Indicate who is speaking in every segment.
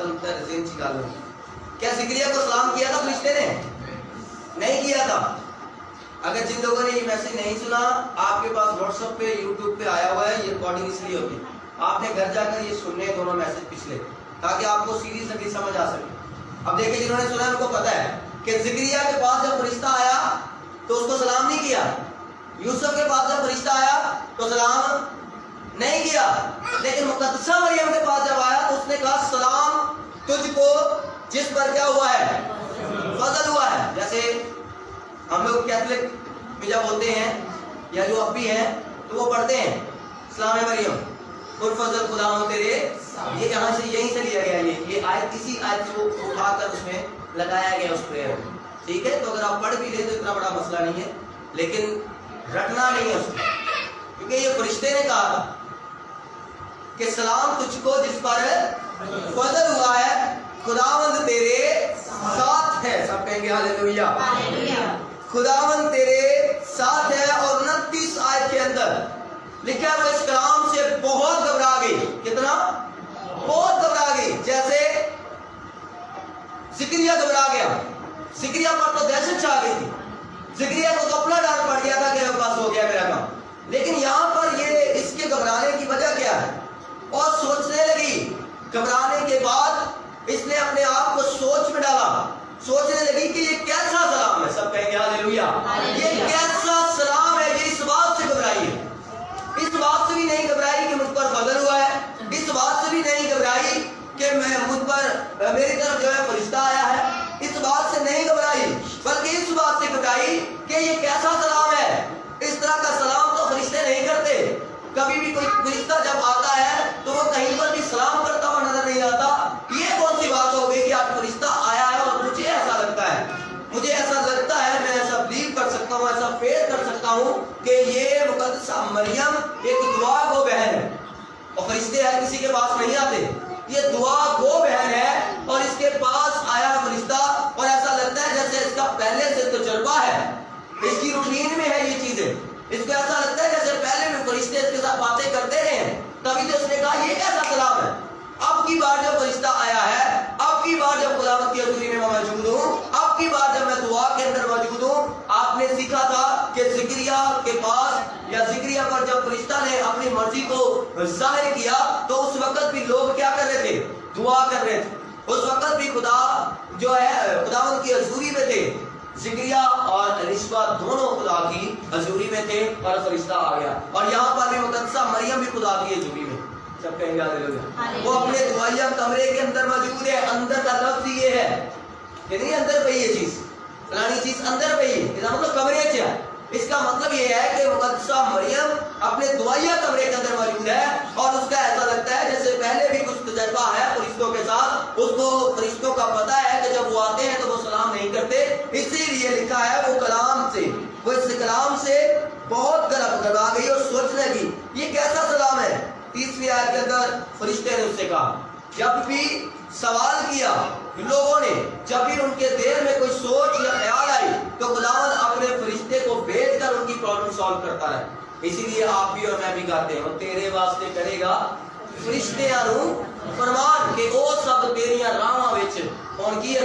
Speaker 1: ذہن کی گل ہوئی. کیا زکریا کو سلام کیا تھا فرشتے نے؟ نہیں کیا تھا. اگر جن لوگوں نے یہ میسج نہیں سنا، آپ کے پاس واٹس ایپ پہ یوٹیوب پہ آیا ہوا ہے، یہ ریکارڈنگ اس لیے ہوگی، آپ نے گھر جا کر یہ سننے دونوں میسج پچھلے، تاکہ آپ کو سیریز نبی سمجھ آ سکے. اب دیکھیں جنہوں نے سنا ان کو پتا ہے کہ زکریا کے پاس جب فرشتہ آیا تو اس کو سلام نہیں کیا. یوسف کے پاس جب فرشتہ آیا تو سلام نہیں کیا. لیکن مقدسہ مریم کے پاس جب آیا تو اس نے کہا سلام تجھ کو جس پر کیا ہوا ہے؟ فضل ہوا ہے. جیسے ہم لوگ کیتھولک میں جب ہوتے ہیں یا جو اب بھی ہیں تو وہ پڑھتے ہیں سلام مریم پر فضل خدا ہو تیرے. یہ یہاں سے یہیں سے لیا گیا، یہ آیت اسی آیت کو اٹھا کر اس میں لگایا گیا اس پریئر میں. ٹھیک ہے، تو اگر آپ پڑھ بھی لیں تو اتنا بڑا مسئلہ نہیں ہے، لیکن رٹنا نہیں ہے اس کو، کیونکہ یہ فرشتے نے کہا تھا کہ سلام تجھ کو جس پر فضل ہوا ہے، خداوند تیرے ساتھ ہے. سب کہیں گے ہاللیلویہ. خداوند تیرے ساتھ ہے. اور 29 آیت کے اندر لکھا ہے وہ اس کلام سے بہت گھبرا گئی. کتنا؟ بہت گھبرا گئی. جیسے زکریا گھبرا گیا. زکریا پر تو دہشت چھا گئی تھی، زکریا کو تو اپنا ڈر پڑ گیا تھا کہ بس ہو گیا میرا کام. لیکن یہاں پر یہ اس کے گھبرانے کی وجہ کیا ہے؟ اور سوچنے لگی. گھبرانے کے بعد اس نے اپنے آپ کو سوچ میں ڈالا، سوچنے لگی کہ یہ کیسا سلام ہے. سب کہیں گے ہاللیلویہ. یہ کیسا سلام ہے. یہ اس بات سے گھبرائی ہے، اس بات سے بھی نہیں گھبرائی کہ مجھ پر فضل ہوا ہے، اس بات سے بھی نہیں گھبرائی کہ مجھ پر میری طرف جو ہے فرشتہ آیا ہے، اس بات سے نہیں گھبرائی، بلکہ اس بات سے گھبرائی کہ یہ کیسا سلام ہے. اس طرح کا سلام تو فرشتے نہیں کرتے. کبھی بھی کوئی فرشتہ جب آتا ہے تو وہ کہیں پر بھی سلام کرتا ہوا نظر نہیں آتا. یہ کون سی بات ہو گئی کہ آج فرشتہ آیا ہے اور مجھے ایسا لگتا ہے، مجھے ایسا لگتا ہے، میں ایسا بلیو کر سکتا ہوں، ایسا فیل کر سکتا ہوں کہ یہ مقدسہ مریم ایک دعا گو بہن ہے. اور فرشتے ہر کسی کے پاس نہیں آتے، یہ دعا گو بہن ہے اور اس کے پاس آیا فرشتہ اور ایسا لگتا ہے جیسے اس کا پہلے سے تجربہ ہے، اس کی روٹین میں ہے یہ چیزیں. اس کو ایسا لگتا ہے جیسے پہلے بھی فرشتے اس کے ساتھ باتیں کرتے رہے ہیں. تبھی تو اس نے کہا یہ کیسا سلام ہے. اب کی بار جب فرشتہ آیا ہے، اب کی بار جب خداوند کی حضوری میں موجود ہوں، اب کی بار جب میں دعا کے اندر موجود ہوں. آپ نے سیکھا تھا کہ زکریا کے پاس یا زکریا پر جب فرشتہ نے اپنی مرضی کو ظاہر کیا تو اس وقت بھی لوگ کیا کر رہے تھے؟ دعا کر رہے تھے. اس وقت بھی خدا جو ہے خداوند کی حضوری میں تھے. زکریا اور الشبہ دونوں خدا کی حضوری میں تھے اور فرشتہ آ گیا. اور یہاں پر بھی مقدسہ مریم بھی خدا کی حضوری میں. سب کہیں گے ہاللیلویہ. وہ اپنے دعائیہ کمرے کے اندر موجود ہے. اندر کا لفظ یہ ہے کہ نہیں اندر پہ یہ چیز فلانی چیز اندر پہ ہی، اس کا مطلب کمرے سے ہے. اس کا مطلب یہ ہے کہ مقدسہ مریم اپنے دعائیہ کمرے کے اندر موجود ہے اور اس کا ایسا لگتا ہے جیسے پہلے بھی کچھ تجربہ ہے فرشتوں کے ساتھ. اس کو فرشتوں کا پتہ ہے کہ جب وہ آتے ہیں تو وہ سلام نہیں کرتے. اسی لیے لکھا ہے وہ کلام سے، وہ اس کلام سے بہت گھبرا گئی اور سوچنے لگی یہ کیسا سلام ہے. 30ویں آیت کے اندر فرشتے نے اس سے کہا، جب بھی سوال کیا لوگوں نے، جب بھی ان کے دل میں کوئی سوچ یا خیال آئی تو خداوند اپنے فرشتے کو بھیج کر ان کی پرابلم سالو کرتا ہے. اسی لیے آپ بھی اور میں بھی کہتے ہیں تیرے واسطے کرے گا فرشتیاں نو فرمان کہ او سب تیریاں راہاں وچ ہون کی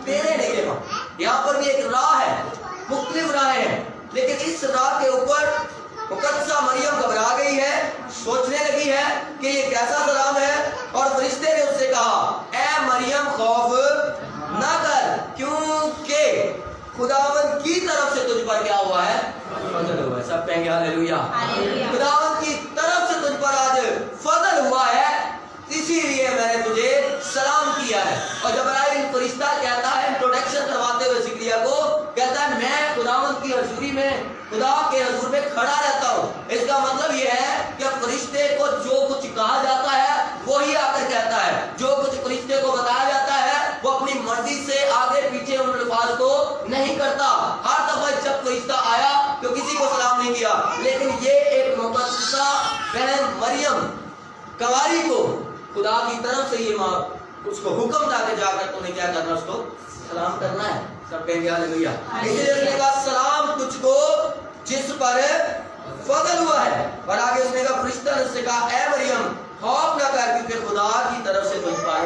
Speaker 1: تیرے نگے وا. یہاں پر بھی ایک راہ ہے، مختلف راہیں ہیں، لیکن اس راہ کے اوپر مقدسہ مریم گھبرا گئی ہے، سوچنے لگی ہے کہ یہ کیسا سلام ہے. اور فرشتے نے اس سے کہا اے مریم خوف نہ کر، کیونکہ خداوند کی طرف سے تجھ پر کیا ہوا ہے؟ فضل ہوا ہے. سب کہیں گے ہاللیلویہ. خداوند کی طرف سے تجھ پر آج فضل ہوا ہے، اسی لیے میں نے تجھے سلام کیا ہے. اور جبرائیل فرشتہ کہتا ہے انٹروڈکشن کرواتے ہوئے زکریا کو، کہتا ہے میں خداوند کی حضوری میں، خدا کے حضور میں کھڑا رہتا ہوں. اس کا مطلب یہ ہے کہ فرشتے کو جو کچھ کہا جاتا ہے وہی آ کر کہتا ہے. جو کچھ فرشتے کو بتایا جاتا ہے وہ اپنی مرضی سے آگے پیچھے ان الفاظ کو نہیں کرتا. ہر دفعہ جب فرشتہ آیا تو کسی کو سلام نہیں کیا، لیکن یہ ایک مقدسہ بہن مریم کنواری کو خدا کی طرف سے یہ ماں اس کو حکم تھا کہ جا کر تو نے کیا کرنا، اس کو سلام کرنا ہے. سب کہیں گے ہاللیلویہ. اس لیے اس نے کہا سلام تجھ کو جس پر فضل ہوا ہے. اور آگے اس نے کہا فرشتہ نے اس سے کہا اے مریم خوف نہ کر کیونکہ خدا کی طرف سے تجھ پر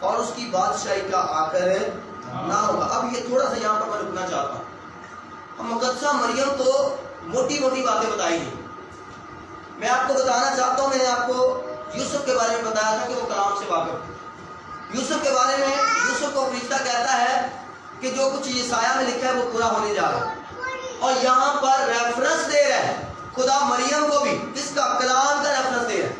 Speaker 1: اور اس کی بادشاہی کا آخر نہ ہوگا. اب یہ تھوڑا سا یہاں پر میں رکنا چاہتا ہوں. مقدسہ مریم تو موٹی موٹی باتیں بتائی ہیں. میں آپ کو بتانا چاہتا ہوں, میں نے آپ کو یوسف کے بارے میں بتایا تھا کہ وہ کلام سے واقف. یوسف کے بارے میں یوسف کو فرشتہ کہتا ہے کہ جو کچھ یسایہ میں لکھا ہے وہ پورا ہونے جا رہا ہے. اور یہاں پر ریفرنس دے رہا ہے خدا مریم کو بھی, کس کا؟ کلام کا ریفرنس دے رہا ہے.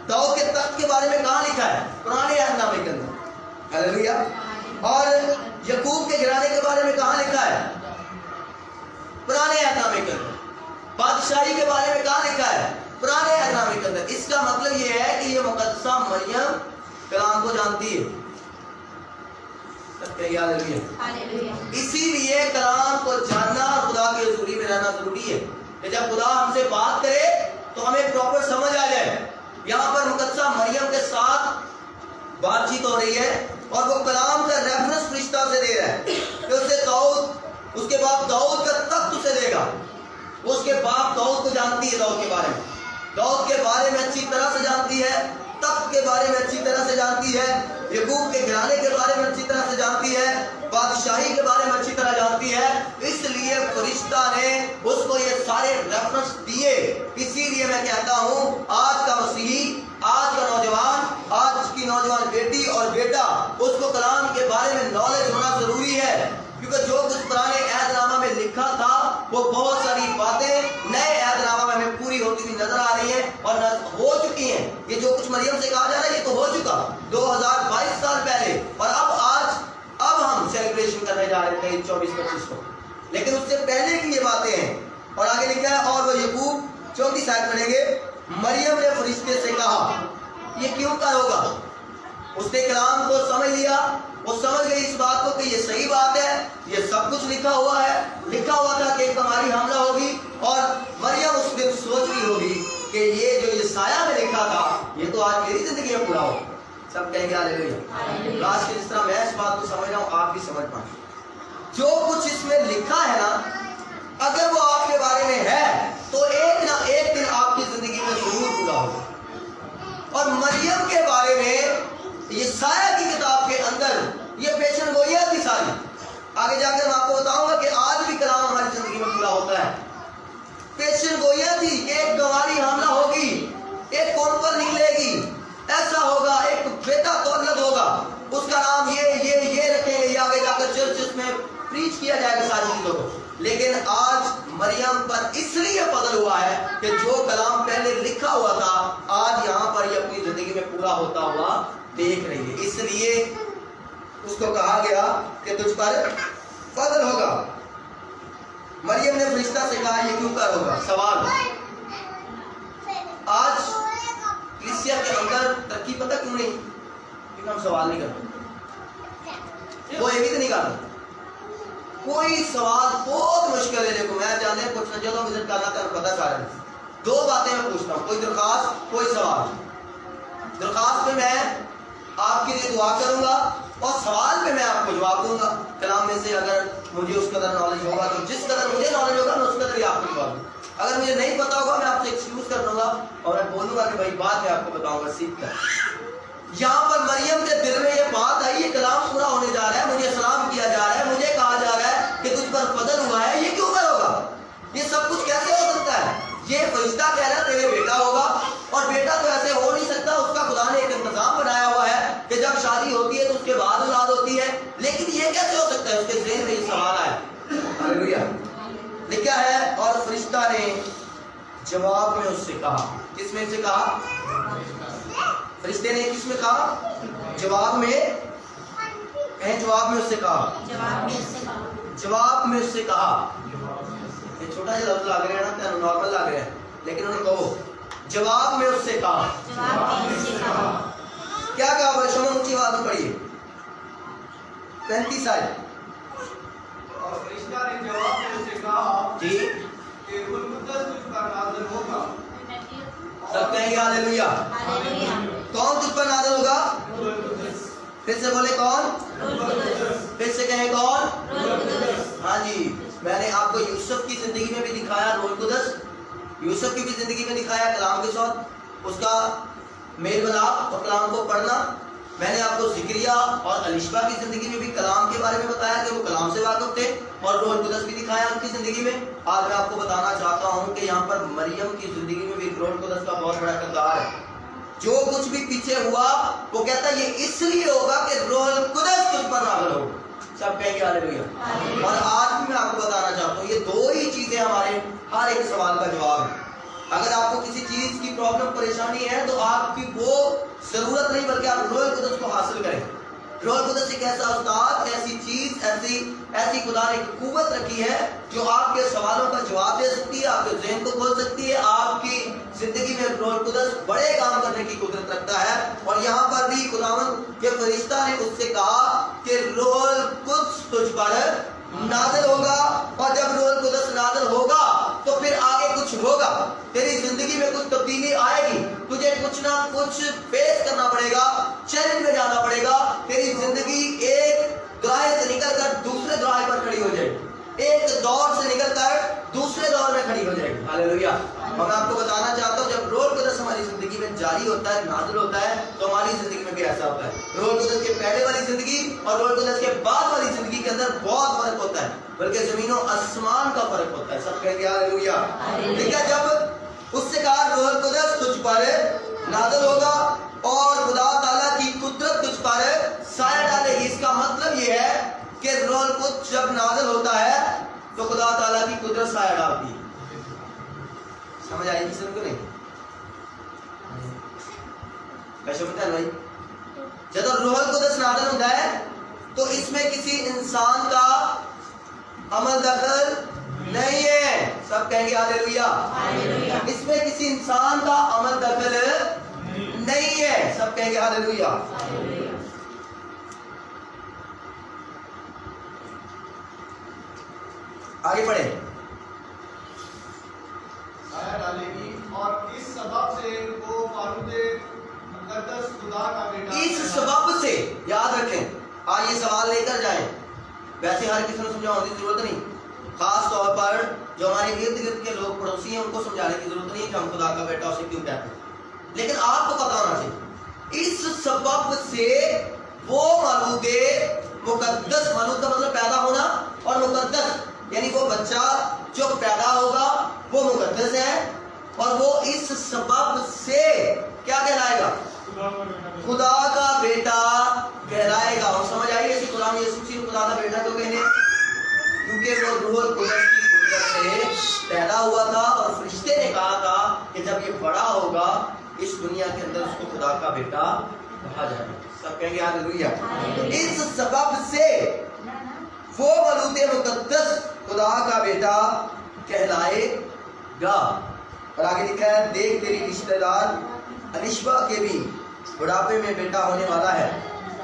Speaker 1: داؤد کے تخت کے بارے میں کہاں لکھا ہے؟ پرانے عہد نامے کے اندر. ہلیلویا. اور یعقوب کے گھرانے کے بارے میں کہاں لکھا ہے؟ پرانے عہد نامے کے اندر. بادشاہی کے بارے میں کہاں لکھا ہے؟ پرانے عہد نامے کے اندر. اس کا مطلب یہ ہے کہ یہ مقدسہ مریم کلام کو جانتی ہے. اسی لیے کلام کو جاننا اور خدا کے حضوری میں رہنا ضروری ہے کہ جب خدا ہم سے بات کرے تو ہمیں پراپر سمجھ آ جائے. یہاں پر مقدسہ مریم کے ساتھ بات چیت ہو رہی ہے اور وہ کلام کا ریفرنس فرشتہ سے دے رہا ہے کہ اسے داؤد, اس کے باپ داؤد کا تخت اسے دے گا. وہ اس کے باپ داؤد کو جانتی ہے, داؤد کے بارے میں, داؤد کے بارے میں اچھی طرح سے جانتی ہے, تخت کے بارے میں اچھی طرح سے جانتی ہے, یعقوب کے گھرانے کے بارے میں اچھی طرح سے جانتی ہے, بادشاہی کے بارے میں اچھی طرح جانتی ہے. اس لیے فرشتہ نے اس کو یہ سارے ریفرنس دیے. اسی لیے میں کہتا ہوں آج کا مسیحی, آج کا نوجوان, آج کی نوجوان بیٹی اور بیٹا, اس کو کلام کے بارے میں نالج ہونا ضروری ہے. کیونکہ جو کچھ پرانے عہد نامہ میں لکھا تھا وہ بہت ساری باتیں نئے عہد نامہ میں ہمیں پوری ہوتی ہوئی نظر آ رہی ہیں اور ہو چکی ہیں. یہ جو کچھ مریم سے کہا جا رہا ہے یہ تو ہو چکا 2022 سال پہلے, اور اب ہم سیلیبریشن کرنے جا رہے ہیں 24-25 کو, لیکن اس سے پہلے کی یہ باتیں ہیں. اور آگے لکھا ہے اور وہ یعقوب 34 آیت پڑھیں گے. مریم نے فرشتے سے کہا یہ کیوں کر ہوگا؟ اس نے کلام کو سمجھ لیا, وہ سمجھ گئی اس بات کو کہ یہ صحیح بات ہے, یہ سب کچھ لکھا ہوا ہے. لکھا ہوا تھا کہ ایک ہماری حاملہ ہوگی, اور مریم اس دن سوچ رہی ہوگی کہ یہ جو یسایہ میں لکھا تھا یہ تو آج میری زندگی میں پورا ہو. سب کہیں گے ہاللیلویا. آج کے جس طرح میں اس بات کو سمجھ رہا ہوں آپ بھی سمجھ پائیں. جو کچھ اس میں لکھا ہے نا, اگر وہ آپ کے بارے میں ہے تو ایک نہ ایک دن آپ کی زندگی میں ضرور پورا ہوگا. اور مریم کے بارے میں یسایہ کی کتاب کے اندر یہ پیشن گوئیاں تھی ساری. آگے جا کر میں آپ کو بتاؤں گا کہ آج بھی کلام ہماری زندگی میں پورا ہوتا ہے. پیشن گوئیاں تھی کہ ایک گواری حاملہ ہوگی, ایک کون پر نکلے گی, ایسا ہوگا, ایک بیٹا تولد ہوگا, اس کا نام یہ رکھیں گے. یہ آگے جا کر چرچز میں پریچ کیا جائے گا ساری چیزوں کو. لیکن آج مریم پر اس لیے فضل ہوا ہے کہ جو کلام پہلے لکھا ہوا تھا آج یہاں پر یہ اپنی زندگی میں پورا ہوتا ہوا دیکھ رہی ہے. اس لیے اس کو کہا گیا کہ تجھ پر فضل ہوگا. مریم نے فرشتہ سے کہا یہ کیوں کر ہوگا؟ سوال. آج کلیسیا کے اندر ترقی پتہ کیوں نہیں؟ کیونکہ ہم سوال نہیں کرتے. وہ یہ بھی تو نہیں کرتا. کوئی سوال بہت مشکل ہے. دیکھو میں جانے کچھ نہ جگہ وزٹ کرنا تھا, پتہ کر رہا ہوں. دو باتیں میں پوچھتا ہوں, کوئی درخواست کوئی سوال. درخواست میں آپ کے لیے دعا کروں گا اور سوال پہ میں آپ کو جواب دوں گا. کلام میں سے اگر مجھے اس قدر نالج ہوگا تو جس قدر مجھے نالج ہوگا میں اس قدر ہی آپ کو جواب دوں. اگر مجھے نہیں پتا ہوگا میں آپ سے ایکسکیوز کر دوں گا اور میں بولوں گا کہ بھائی بات میں آپ کو بتاؤں گا سیکھ کر. یہاں پر مریم کے دل میں یہ بات آئی, یہ کلام پورا ہونے جا رہا ہے, مجھے سلام کیا جا رہا ہے, مجھے کہا جا رہا ہے کہ تجھ پر فضل ہوا ہے, یہ کیوں کر ہوگا؟ یہ سب کچھ کیسے ہو سکتا ہے؟ یہ فرشتہ کہہ رہا ہے تیرے بیٹا ہوگا, اور بیٹا تو ایسے ہو نہیں سکتا. اس کا خدا نے ایک انتظام بنایا ہوا ہے کہ جب شادی ہوتی ہے تو اس کے بعد اولاد ہوتی ہے. لیکن یہ کیسے ہو سکتا ہے؟ اس کے ذہن میں یہ سوال آیا. ہاللیلویا. لکھا ہے اور فرشتہ نے جواب میں اس سے کہا. کس میں سے کہا؟ فرشتے نے کس میں کہا؟ جواب میں. جواب میں اس سے کہا. جواب میں اس سے کہا. یہ چھوٹا سا لفظ لگ رہا ہے نا, نارمل لگ رہا ہے, لیکن انہوں نے کہو جواب میں اس سے کہا. کیا کہا؟ بڑے شمع اونچی آواز میں پڑھیے 35 آیت.
Speaker 2: اور فرشتہ نے جواب میں اسے کہا
Speaker 1: جی
Speaker 2: کہ روح القدس تجھ پر نازل ہوگا.
Speaker 1: سب کہیں گے ہاللیلویا. کون تجھ پر نازل ہوگا؟ پھر سے بولے کون؟ پھر سے کہیں کون؟ ہاں جی, میں نے آپ کو یوسف کی زندگی میں بھی دکھایا روح القدس. یوسف کی بھی زندگی میں دکھایا کلام کے ساتھ اس کا میل ملاپ اور کلام کو پڑھنا. میں نے آپ کو ذکریہ اور الشبا کی زندگی میں بھی کلام کے بارے میں بتایا کہ وہ کلام سے واقف تھے، اور روح القدس بھی دکھایا ان کی زندگی میں۔ آج میں آپ کو بتانا چاہتا ہوں کہ یہاں پر مریم کی زندگی میں بھی روح القدس کا بہت بڑا کردار ہے۔ جو کچھ بھی پیچھے ہوا وہ کہتا ہے یہ اس لیے ہوگا کہ روح القدس تجھ پر نازل ہوگا۔ سب کہیں گے ہاللیلویہ۔ اور آج بھی میں آپ کو بتانا چاہتا ہوں یہ دو ہی چیزیں ہمارے ہر ایک سوال کا جواب ہے۔ اگر آپ کو کسی چیز کی پرابلم پریشانی ہے تو آپ کی وہ ضرورت نہیں بلکہ آپ روح القدس کو حاصل کریں۔ روح القدس ایک ایسا استاد، ایسی چیز، ایسی خدا نے قوت رکھی ہے جو آپ کے سوالوں کا جواب دے سکتی ہے، آپ کے ذہن کو کھول سکتی ہے۔ آپ کی زندگی میں روح القدس بڑے کام کرنے کی قدرت رکھتا ہے۔ اور یہاں پر بھی خداوند کے فرشتہ نے اس سے کہا کہ روح القدس تجھ پر نازل ہوگا، اور جب روح القدس نازل ہوگا تو پھر آگے کچھ ہوگا، تیری زندگی میں کچھ تبدیلی آئے گی، تجھے کچھ نہ کچھ فیس کرنا پڑے گا، چیلنج میں جانا پڑے گا، تیری زندگی ایک دہائے سے نکل کر دوسرے دہائے پر کھڑی ہو جائے گی، ایک دور سے نکل کر دوسرے دور میں کھڑی ہو جائے گی۔ ہاللیلویہ۔ اور میں آپ کو بتانا چاہتا ہوں جب روح القدس ہماری زندگی میں جاری ہوتا ہے، نازل ہوتا ہے، تو ہماری زندگی میں بھی ایسا ہوتا ہے۔ روح القدس کے پہلے والی زندگی اور روح القدس کے بعد والی زندگی کے اندر بہت فرق ہوتا ہے، بلکہ زمین و آسمان کا فرق ہوتا ہے۔ سب کہیں گے ہاللیلویہ۔ ٹھیک ہے، جب اس سے کہا روح القدس تجھ پر نازل ہوگا اور خدا تعالیٰ کی قدرت تجھ پر سایہ ڈالے گی، اس کا مطلب یہ ہے کہ روح القدس جب نازل ہوتا ہے تو خدا تعالیٰ کی قدرت سایہ ڈالتی ہے۔ سمجھ آئی کسی کو نہیں؟ کیسے بتا ہے بھائی؟ جب روح القدس نازل ہوتا ہے تو اس میں کسی انسان کا عمل دخل نہیں ہے۔ سب کہیں گے ہاللیلویہ۔ اس میں کسی انسان کا عمل دخل نہیں ہے۔ سب کہیں گے ہاللیلویہ۔ آگے پڑھیں۔
Speaker 2: سایہ ڈالے گی اور اس سبب سے وہ فاروق مقدس خدا کا بیٹا،
Speaker 1: اس سبب سے یاد رکھیں، آج یہ سوال لے کر جائیں، ویسے ہر کسی کو سمجھانے کی ضرورت نہیں، خاص طور پر جو ہمارے ارد گرد کے لوگ پڑوسی ہیں ان کو سمجھانے کی ضرورت نہیں کہ ہم خدا کا بیٹا اسے کیوں کہتے ہیں، لیکن آپ کو پتا ہونا چاہیے اس سبب سے وہ مولود مقدس، مولود کا مطلب پیدا ہونا، اور مقدس یعنی وہ بچہ جو پیدا ہوگا وہ مقدس ہے، اور وہ اس سبب سے کیا کہلائے گا؟ خدا کا بیٹا کہلائے گا۔ اور سمجھ آئیے کہ قرآن یسوع مسیح خدا کا بیٹا کیوں کہنے؟ کیونکہ وہ روح القدس کی قدرت سے پیدا ہوا تھا، اور فرشتے نے کہا تھا کہ جب یہ بڑا ہوگا اس دنیا کے اندر اس کو خدا کا بیٹا کہا جائے گا۔ سب کہیں گے ہاللیلویہ۔ اس سبب سے وہ مولود مقدس خدا کا بیٹا کہلائے گا۔ اور آگے لکھا ہے دیکھ تیری رشتہ دار الشبا کے بھی بڑھاپے میں بیٹا ہونے والا ہے،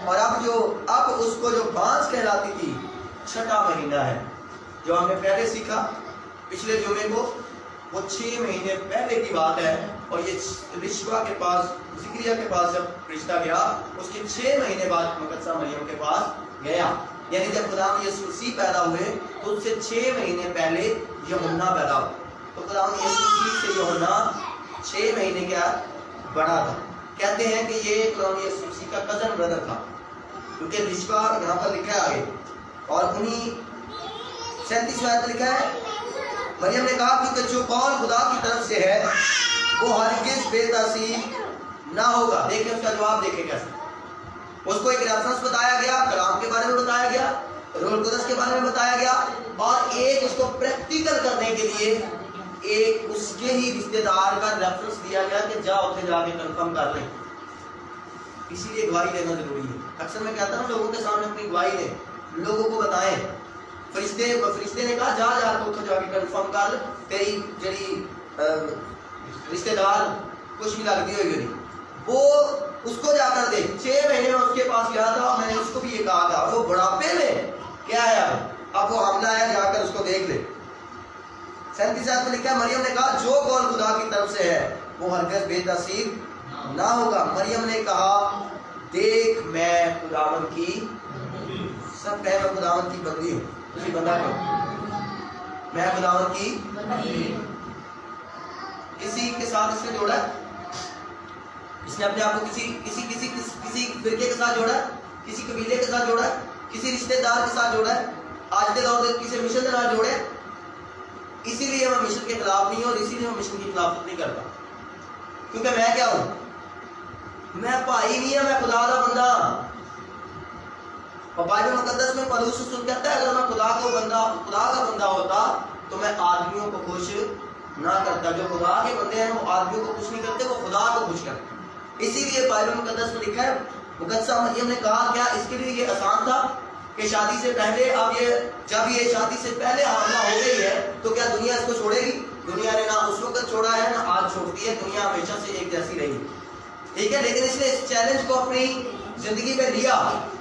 Speaker 1: اور اب اس کو جو بانس کہلاتی تھی 6واں مہینہ ہے، جو ہم نے پہلے سیکھا پچھلے جمعے کو، وہ 6 مہینے پہلے کی بات ہے، اور یہ رشبا کے پاس، ذکریہ کے پاس جب رشتہ گیا اس کے 6 مہینے بعد مقدسہ مریم کے پاس گیا، یعنی جب خدا یسوع مسیح پیدا ہوئے تو اس سے 6 مہینے پہلے یوحنا پیدا ہوا، تو خدا یسوع مسیح سے یوحنا 6 مہینے کیا بڑا تھا۔ کہتے ہیں کہ یہ خدا یسوع مسیح کا کزن بردر تھا، کیونکہ رشبہ یہاں پر لکھا ہے آگے، اور انہی 37 آیت لکھا ہے مریم نے کہا کیونکہ جو قول خدا کی طرف سے ہے وہ ہرگز بے تاثیر نہ ہوگا۔ دیکھیں اس کا جواب دیکھیں کیسے، اس کو ایک ریفرنس بتایا گیا، کلام کے بارے میں بتایا گیا، روح القدس کے بارے میں بتایا گیا، اور ایک اس کو پریکٹیکل کرنے کے لیے ایک اس کے ہی رشتے دار کا ریفرنس دیا گیا کہ جا اتنے جا کے کنفرم کر لیں۔ اسی لیے گواہی دینا ضروری ہے۔ اکثر میں کہتا ہوں لوگوں کے سامنے اپنی گواہی دیں، لوگوں کو بتائیں۔ فرشتے نے کہا جا کے اتنے جا کے کنفرم کر، تیری جڑی رشتے دار کچھ بھی لگتی ہوئی وہ اس کو جا کر دے۔ 6 مہینے میں اس کے پاس گیا تھا، میں نے اس کو بھی یہ کہا تھا، وہ بڑھاپے میں کیا ہے اب وہ حملہ ہے، جا کر اس کو دیکھ لے۔ 37 میں لکھا ہے مریم نے کہا جو قول خدا کی طرف سے ہے وہ ہرگز بے تاثیر نہ ہوگا۔ مریم نے کہا دیکھ میں خداوند کی، سب کہے میں خداوند کی بندی ہوں، اسی بندہ کو میں خداوند کی، کسی کے ساتھ اس نے جوڑا ہے، اس نے اپنے آپ کو کسی فرقے کے ساتھ جوڑا ہے, کسی قبیلے کے ساتھ جوڑا ہے, کسی رشتہ دار کے ساتھ جوڑا ہے, آج کے دور میں کسی مشن کے ساتھ جوڑے. اسی لیے میں مشن کے خلاف نہیں ہوں اور اسی لیے میں مشن کی خلافت نہیں کرتا, کیونکہ میں کیا ہوں, میں بھائی نہیں ہے, میں خدا کا بندہ. اور بائبل مقدس میں پولس رسول کہتا ہے اگر میں خدا کا بندہ ہوتا تو میں آدمیوں کو خوش نہ کرتا. جو خدا کے بندے ہیں وہ آدمیوں کو خوش نہیں کرتے, وہ خدا کو خوش کرتے. اسی لیے بائبل مقدس میں لکھا ہے, مقدسہ مریم نے کہا کیا اس کے لیے یہ آسان تھا کہ شادی سے پہلے جب یہ شادی سے پہلے حاملہ ہو گئی ہے تو کیا دنیا اس کو چھوڑے گی؟ دنیا نے نہ اس وقت چھوڑا ہے نہ آج چھوڑتی ہے, دنیا ہمیشہ سے ایک جیسی رہی. ٹھیک ہے, لیکن اس نے اس چیلنج کو اپنی زندگی میں لیا.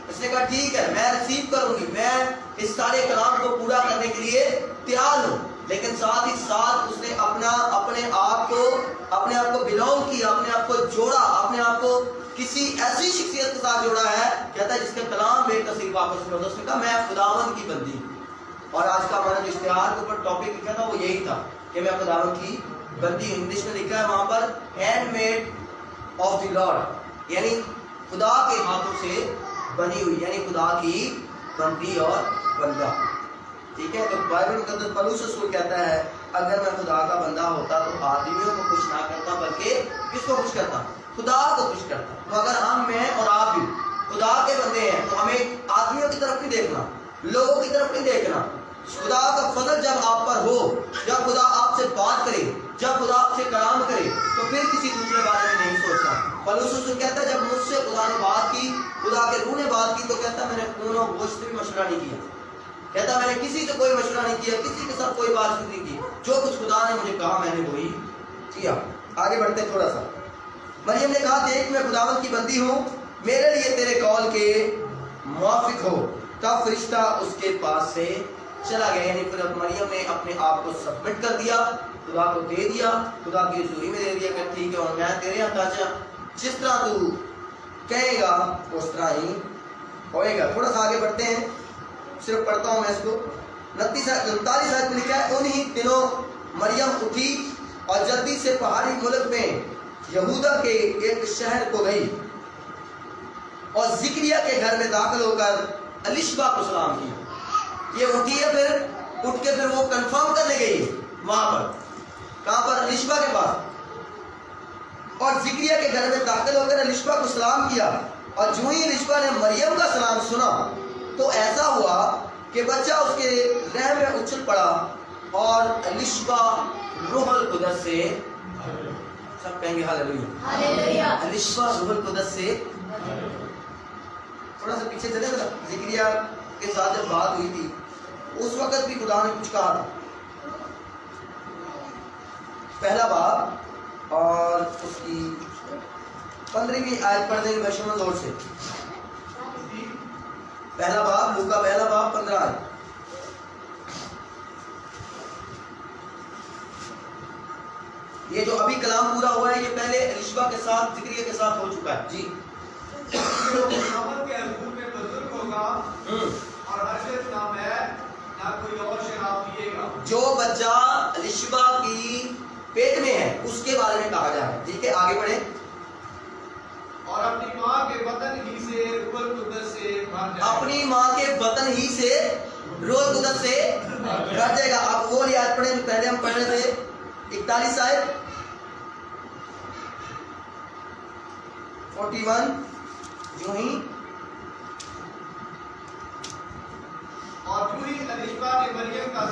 Speaker 1: اس نے کہا ٹھیک ہے میں ریسیو کروں گی, میں اس سارے کلام کو پورا کرنے کے لیے تیار ہوں. لیکن ساتھ ہی ساتھ اس نے اپنے آپ کو بلونگ کیا, اپنے آپ کو جوڑا, اپنے آپ کو کسی ایسی شخصیت کے ساتھ جوڑا ہے, کہتا ہے جس کا کلام بے تصریف واپس میں ہوتا. اس نے کہا میں خداوند کی بندی. اور آج کا ہمارا جو اشتہار کے اوپر ٹاپک لکھا تھا وہ یہی تھا کہ میں خداوند کی بندی. انگلش میں لکھا ہے وہاں پر hand made of the lord, یعنی خدا کے ہاتھوں سے بنی ہوئی, یعنی خدا کی بندی اور بندہ. ٹھیک ہے, تو بائبل مقدس پولس رسول کہتا ہے اگر میں خدا کا بندہ ہوتا تو آدمیوں کو خوش نہ کرتا بلکہ کس کو خوش کرتا؟ خدا کو خوش کرتا. تو اگر میں اور آپ بھی خدا کے بندے ہیں تو ہمیں آدمیوں کی طرف نہیں دیکھنا, لوگوں کی طرف نہیں دیکھنا. خدا کا فضل جب آپ پر ہو, جب خدا آپ سے بات کرے, جب خدا آپ سے کلام کرے تو پھر کسی دوسرے بارے میں نہیں سوچنا. پولس رسول کہتا ہے جب مجھ سے خدا نے بات کی, خدا کے روح نے بات کی, تو کہتا ہے میں نے خون و گوشت سے بھی مشورہ نہیں کیا. کہتا میں نے کسی سے کوئی مشورہ نہیں کیا, کسی کے ساتھ کوئی بات نہیں کی, جو کچھ خدا نے مجھے کہا میں نے وہی کیا. آگے بڑھتے ہیں تھوڑا سا. مریم نے کہا دیکھ میں خداوند کی بندی ہوں, میرے لیے تیرے قول کے موافق ہو. تب فرشتہ اس کے پاس سے چلا گیا. یعنی پھر مریم نے اپنے آپ کو سبمٹ کر دیا, خدا کو دے دیا, خدا کی حضوری میں دے دیا کہ ٹھیک ہے اور میں تیرے ہاتھ, جس طرح تو کہے گا اس طرح ہی ہوئے گا. تھوڑا سا آگے بڑھتے ہیں, صرف پڑھتا ہوں میں اس کو. 39 آیت میں لکھا ہے انہی دنوں مریم اٹھی اور جلدی سے پہاڑی ملک میں یہودا کے ایک شہر کو گئی اور زکریا کے گھر میں داخل ہو کر الشبا کو سلام کیا. یہ اٹھی ہے, پھر اٹھ کے پھر وہ کنفرم کرنے گئی وہاں پر, کہاں پر؟ الشبا کے پاس. اور زکریا کے گھر میں داخل ہو کر الشبا کو سلام کیا. اور جو ہی الشبا نے مریم کا سلام سنا تو ایسا ہوا کہ بچہ اس کے رحم میں اچھل پڑا اور الشبا روح القدس سے, سب کہیں گے ہاللیلویا, الشبا روح القدس سے. تھوڑا سا پیچھے چلے ذرا. زکریا کے ساتھ جب بات ہوئی تھی اس وقت بھی خدا نے کچھ کہا تھا. پہلا باب اور اس کی 15ویں آیت پڑھ دیں گے بشمول زور سے. پہلا باب, لوکا پہلا باب 15 آیت. یہ جو ابھی کلام پورا ہوا ہے یہ پہلے الشبا کے ساتھ زکریا کے ساتھ ہو چکا ہے. جی.
Speaker 2: جو خداوند کے حضور میں بزرگ ہوگا اور ہرگز نہ مید نہ کوئی اور شراب پیے گا.
Speaker 1: جو بچہ الشبا کی پیٹ میں ہے اس کے بارے میں کہا جا رہا ہے. ٹھیک ہے, آگے بڑھیں.
Speaker 2: اور اپنی ماں کے بطن ہی سے روح القدس سے بھر جائے گا.
Speaker 1: اپنی ماں کے بطن ہی سے روح القدس سے بھر جائے گا. آپ وہ آیت پڑھیں جو پہلے ہم پڑھ رہے تھے, 41 آیت 41. جو ہی
Speaker 2: الشبا نے مریم کا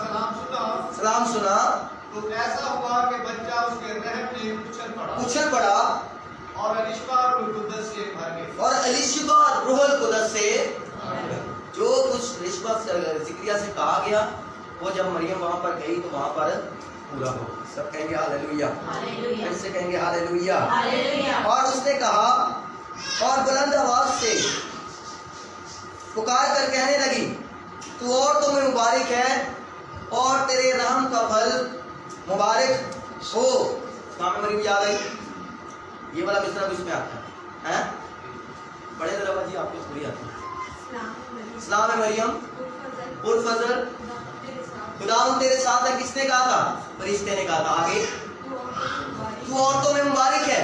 Speaker 1: سلام سنا
Speaker 2: تو ایسا ہوا کہ بچہ اس کے رحم میں
Speaker 1: اچھل پڑا
Speaker 2: اور الشبا روح القدس سے بھر گئی.
Speaker 1: اور الشبا روح القدس سے, جو کچھ الشبا زکریا سے کہا گیا وہ جب مریم وہاں پر گئی تو وہاں پر پورا ہو. سب کہیں گے ہاللیلویا, پھر سے کہیں گے ہاللیلویا. اور اس نے کہا اور بلند آواز سے پکار کر کہنے لگی تو عورتوں میں مبارک ہے اور تیرے رحم کا پھل مبارک ہو. کہاں مریم یاد آئی؟ یہ والا مصرع بھی اس میں آتا ہے. بڑے ذرا جی آپ کو تھوڑی آتی ہے. اسلام مریم پرفضل خداوند تیرے ساتھ ہے. کس نے کہا تھا؟ فرشتے نے کہا تھا. آگے تو عورتوں میں مبارک ہے